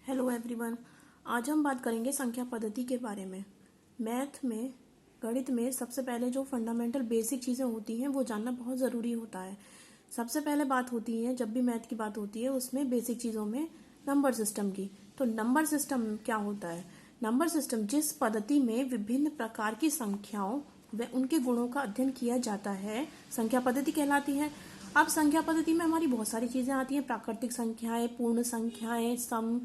Hello everyone. आज हम बात करेंगे संख्या पद्धति के बारे में। मैथ में, गणित में सबसे पहले जो फंडामेंटल बेसिक चीज़ें होती हैं वो जानना बहुत ज़रूरी होता है। सबसे पहले बात होती है, जब भी मैथ की बात होती है उसमें बेसिक चीज़ों में नंबर सिस्टम की। तो नंबर सिस्टम क्या होता है? नंबर सिस्टम जिस पद्धति में विभिन्न प्रकार की संख्याओं व उनके गुणों का अध्ययन किया जाता है, संख्या पद्धति कहलाती है। अब संख्या पद्धति में हमारी बहुत सारी चीज़ें आती हैं, प्राकृतिक संख्याएं, पूर्ण संख्याएं, सम,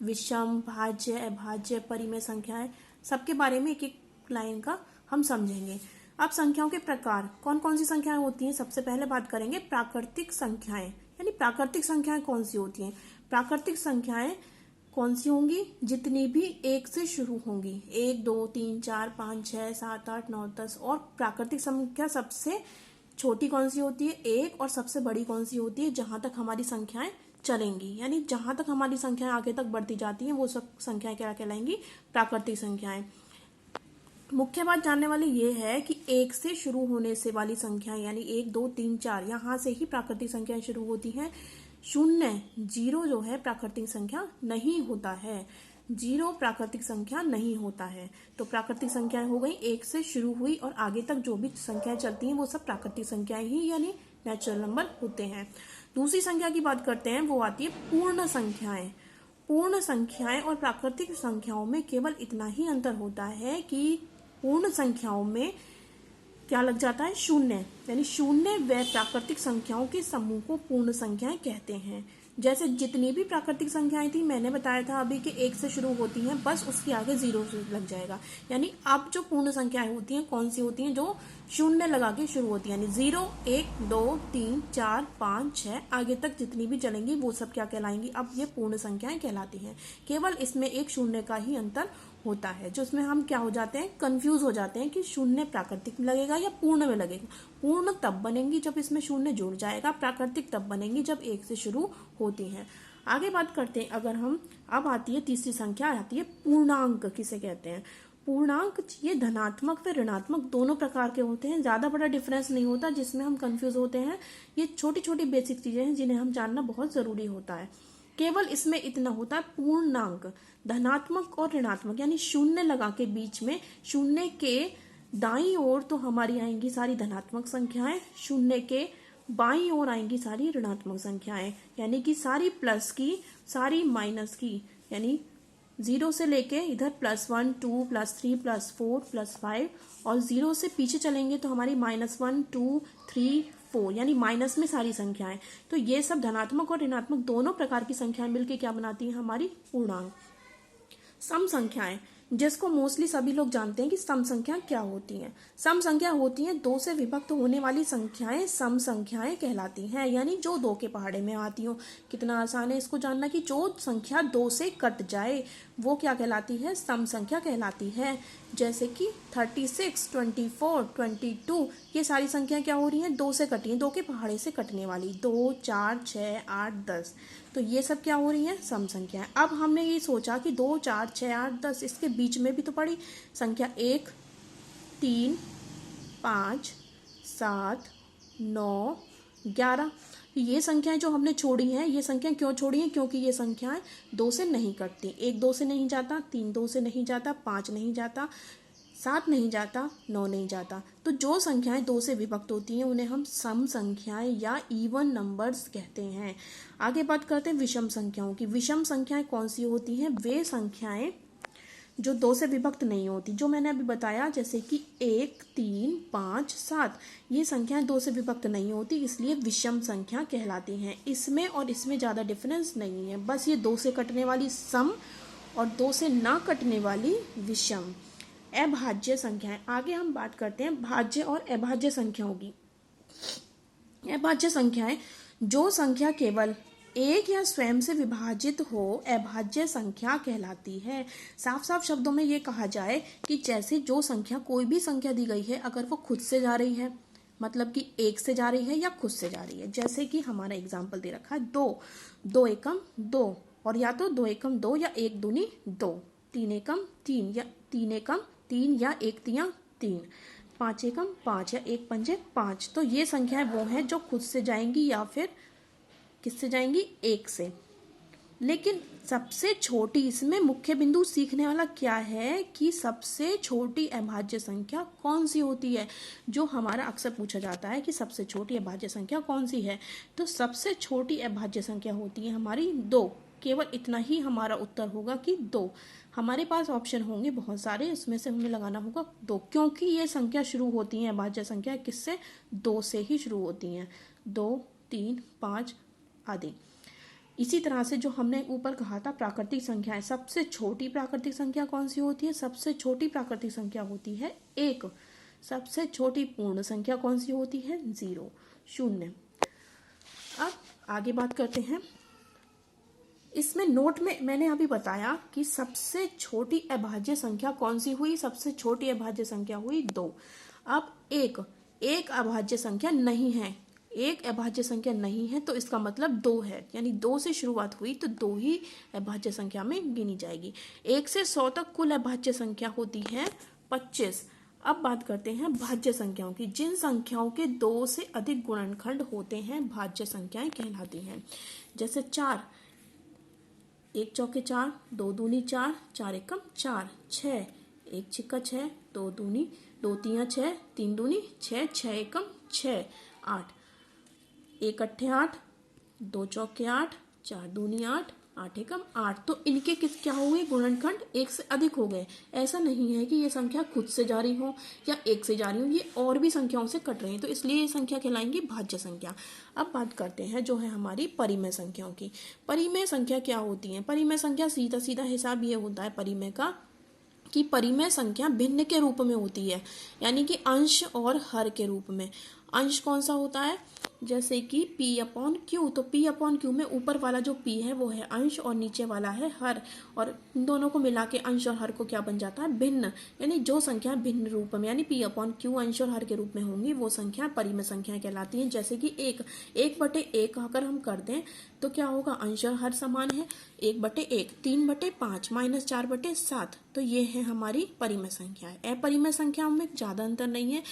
विषम, भाज्य, अभाज्य, परिमेय संख्याएं, सबके बारे में एक एक लाइन का हम समझेंगे। अब संख्याओं के प्रकार कौन कौन सी संख्याएं होती हैं, सबसे पहले बात करेंगे प्राकृतिक संख्याएं। यानी प्राकृतिक संख्याएं कौन सी होती हैं? प्राकृतिक संख्याएं कौन सी होंगी? जितनी भी एक से शुरू होंगी, 1 2 3 4 5 6 7 8 9 10। और प्राकृतिक संख्या सबसे छोटी कौन सी होती है? 1। और सबसे बड़ी कौन सी होती है? जहां तक हमारी संख्याएं चलेंगी, यानी जहां तक हमारी संख्याएं आगे तक बढ़ती जाती हैं वो सब संख्याएं क्या कहलाएंगी? प्राकृतिक संख्याएं। मुख्य बात जानने वाली ये है कि 1 से शुरू होने से वाली संख्याएं, यानी 1 2 3 4, यहां से ही प्राकृतिक संख्याएं शुरू होती हैं। 0 0 जो है प्राकृतिक संख्या नहीं होता है। 0 प्राकृतिक संख्या नहीं होता है। तो प्राकृतिक संख्याएं हो गई 1 से शुरू हुई और आगे तक जो भी संख्याएं चलती हैं वो सब प्राकृतिक संख्याएं ही यानी नेचुरल नंबर होते हैं। दूसरी संख्या की बात करते हैं, वो आती है पूर्ण संख्याएं। पूर्ण संख्याएं और प्राकृतिक संख्याओं में केवल इतना ही अंतर होता है कि पूर्ण संख्याओं में क्या लग जाता है? 0। यानी 0 व प्राकृतिक संख्याओं के समूह को पूर्ण संख्याएं कहते हैं। जैसे जितनी भी प्राकृतिक संख्याएं थी, मैंने बताया था अभी कि 1 से शुरू होती हैं, बस उसके आगे 0 लग जाएगा। यानी अब जो पूर्ण संख्याएं होती हैं कौन सी होती हैं? जो 0 लगा के शुरू होती है, यानी 0 1 2 3 4 5 6 आगे तक जितनी भी चलेंगी वो सब क्या कहलाएंगी? अब ये पूर्ण संख्याएं कहलाती हैं। केवल इसमें एक 0 का ही अंतर होता है, जो उसमें हम क्या हो जाते हैं? कंफ्यूज हो जाते हैं कि 0 प्राकृतिक में लगेगा या पूर्ण में लगेगा। पूर्ण तब बनेंगी जब इसमें 0 जुड़ जाएगा, प्राकृतिक तब बनेंगी जब 1 से शुरू होती हैं। आगे बात करते हैं, अगर हम अब आती है तीसरी संख्या, आती है पूर्णांक। किसे कहते हैं? पूर्णांक ये धनात्मक व ऋणात्मक दोनों प्रकार के होते हैं। ज्यादा बड़ा डिफरेंस नहीं होता जिसमें हम कंफ्यूज होते हैं। ये छोटी छोटी बेसिक चीजें हैं जिन्हें हम जानना बहुत जरूरी होता है। केवल इसमें इतना होता है, पूर्णांक धनात्मक और ऋणात्मक, यानी 0 लगा के बीच में 0 के दाईं ओर तो हमारी आएंगी सारी धनात्मक संख्याएं, 0 के बाईं ओर आएंगी सारी ऋणात्मक संख्याएं। यानी कि सारी प्लस की सारी माइनस की, यानी 0 से लेके इधर +1 2 +3 +4 +5, और 0 से पीछे चलेंगे तो हमारी -1 2 3 4, यानी माइनस में सारी संख्याएं। तो ये सब धनात्मक और ऋणात्मक दोनों प्रकार की संख्याएं मिलकर क्या बनाती हैं? हमारी पूर्णांक। सम संख्याएं, जिसको मोस्टली सभी लोग जानते हैं कि सम संख्या क्या होती हैं। सम संख्या होती हैं 2 से विभक्त होने वाली संख्याएं सम संख्याएं कहलाती हैं, यानी जो 2 के पहाड़े में आती हो। कितना आसान है इसको जानना कि जो संख्या 2 से कट जाए वो क्या कहलाती है? सम संख्या कहलाती है। जैसे कि 36 24 22, ये सारी संख्या क्या हो रही हैं? 2 से कटी हैं, 2 के पहाड़े से कटने वाली। 2 4 6 8 10, तो ये सब क्या हो रही हैं? सम संख्याएं। अब हमने ये सोचा कि 2 4 6 8 10, इसके बीच में भी तो पड़ी संख्या 1 3 5 7 9 11। ये संख्याएं जो हमने छोड़ी हैं, ये संख्याएं क्यों छोड़ी हैं? क्योंकि ये संख्याएं 2 से नहीं कटती। 1 2 से नहीं जाता, 3 2 से नहीं जाता, 5 नहीं जाता, 7 नहीं जाता, 9 नहीं जाता। तो जो संख्याएं 2 से विभक्त होती हैं उन्हें हम सम संख्याएं या इवन नंबर्स कहते हैं। आगे बात करते हैं विषम संख्याओं की। विषम संख्याएं कौन सी होती हैं? वे संख्याएं जो 2 से विभक्त नहीं होती, जो मैंने अभी बताया, जैसे कि 1 3 5 7, ये संख्याएं 2 से विभक्त नहीं होती, इसलिए विषम संख्या कहलाती हैं। इसमें और इसमें ज़्यादा डिफरेंस नहीं है, बस ये 2 से कटने वाली सम और 2 से ना कटने वाली विषम। अभाज्य संख्याएं, आगे हम बात करते हैं भाज्य और अभाज्य संख्याओं की। अभाज्य संख्याएं, जो संख्या केवल एक या स्वयं से विभाजित हो, अभाज्य संख्या कहलाती है। साफ साफ शब्दों में ये कहा जाए कि जैसे जो संख्या, कोई भी संख्या दी गई है, अगर वो खुद से जा रही है, मतलब कि 1 से जा रही है या खुद से जा रही है। जैसे कि हमारा एग्जाम्पल दे रखा है 2 2 एकम 2, और या तो 2 एकम 2 या 1 दूनी 2, 3 एकम 3 या 3 एकम 3 या 1 तिया 3, 5 एकम 5 या 1 पंजे 5। तो ये संख्याएं वो हैं जो खुद से जाएंगी या फिर किससे जाएंगी? 1 से। लेकिन सबसे छोटी, इसमें मुख्य बिंदु सीखने वाला क्या है कि सबसे छोटी अभाज्य संख्या कौन सी होती है, जो हमारा अक्सर पूछा जाता है कि सबसे छोटी अभाज्य संख्या कौन सी है। तो सबसे छोटी अभाज्य संख्या होती है हमारी 2। केवल इतना ही हमारा उत्तर होगा कि 2। हमारे पास ऑप्शन होंगे बहुत सारे, उसमें से हमें लगाना होगा 2, क्योंकि ये संख्या शुरू होती है अभाज्य संख्या किससे, 2 से ही शुरू होती हैं, 2, 3, 5 आदि। इसी तरह से जो हमने ऊपर कहा था प्राकृतिक संख्याएं, सबसे छोटी प्राकृतिक संख्या कौन सी होती है, सबसे छोटी प्राकृतिक संख्या होती है 1। सबसे छोटी पूर्ण संख्या कौन सी होती है, 0, 0। अब आगे बात करते हैं। इसमें नोट में मैंने अभी बताया कि सबसे छोटी अभाज्य संख्या कौन सी हुई, सबसे छोटी अभाज्य संख्या हुई 2। अब एक अभाज्य संख्या नहीं है, एक अभाज्य संख्या नहीं है तो इसका मतलब 2 है, यानी 2 से शुरुआत हुई तो 2 ही अभाज्य संख्या में गिनी जाएगी। 1 से 100 तक कुल अभाज्य संख्या होती है 25। अब बात करते हैं भाज्य संख्याओं की। जिन संख्याओं के 2 से अधिक गुणनखंड होते हैं भाज्य संख्याएं कहलाती हैं। जैसे 4, 1 चौके 4, 2 दूनी 4, 4 एकम 4, 6, 1 छिक्का 6, 2 दूनी 2 तियां 6, 3 दूनी 6, 6 एकम 6, 8, 1 अट्ठे 8, 2 चौके 8, 4 दूनी 8, 8 एकम 8। तो इनके क्या हुए, गुणनखंड 1 से अधिक हो गए। ऐसा नहीं है कि ये संख्या खुद से जा रही हो या 1 से जा रही हो, ये और भी संख्याओं से कट रही है, तो इसलिए ये संख्या कहलाएंगी भाज्य संख्या। अब बात करते हैं जो है हमारी परिमेय संख्याओं की। परिमेय संख्या क्या होती है, परिमेय संख्या सीधा सीधा हिसाब ये होता है परिमेय का कि परिमेय संख्या भिन्न के रूप में होती है, यानी कि अंश और हर के रूप में। अंश कौन सा होता है, जैसे कि P/Q, तो P/Q में ऊपर वाला जो P है वो है अंश और नीचे वाला है हर, और दोनों को मिला के अंश और हर को क्या बन जाता है, भिन्न। यानी जो संख्या भिन्न रूप में यानी P/Q अंश और हर के रूप में होंगी वो संख्या परिमेय संख्याएं कहलाती हैं। जैसे कि 1/1 अगर हम कर दें तो क्या होगा, अंश और हर समान है, 1/1, 3/5 -4/7, तो ये है हमारी परिमेय संख्या है। अपरिमेय संख्याओं में ज्यादा अंतर नहीं है।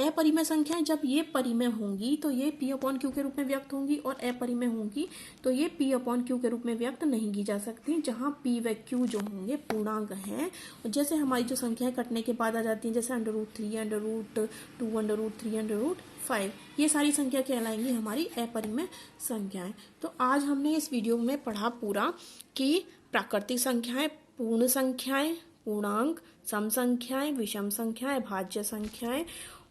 अपरिमेय संख्याएं जब ये परिमेय होंगी तो ये P/Q के रूप में व्यक्त होंगी, और अपरिमेय होंगी तो ये P/Q के रूप में व्यक्त नहीं की जा सकती, जहां P व Q जो होंगे पूर्णांक हैं। जैसे हमारी जो संख्याएं कटने के बाद आ जाती हैं, जैसे √3, √2, √3, √5, ये सारी संख्या कहलाएंगी हमारी अपरिमेय संख्याएं। तो आज हमने इस वीडियो में पढ़ा पूरा कि प्राकृतिक संख्याएं, पूर्ण संख्याएं, पूर्णांक, सम संख्याएं, विषम संख्याएं, भाज्य संख्याएं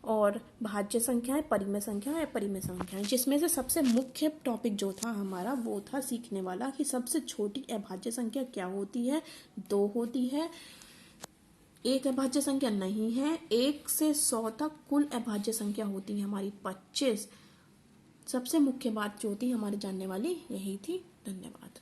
और भाज्य संख्याएं, परिमेय संख्याएं, अपरिमेय संख्याएं, जिसमें से सबसे मुख्य टॉपिक जो था हमारा वो था सीखने वाला कि सबसे छोटी अभाज्य संख्या क्या होती है, 2 होती है। एक अभाज्य संख्या नहीं है। 1 से 100 तक कुल अभाज्य संख्या होती है हमारी 25। सबसे मुख्य बात जो थी हमारे जानने वाली यही थी। धन्यवाद।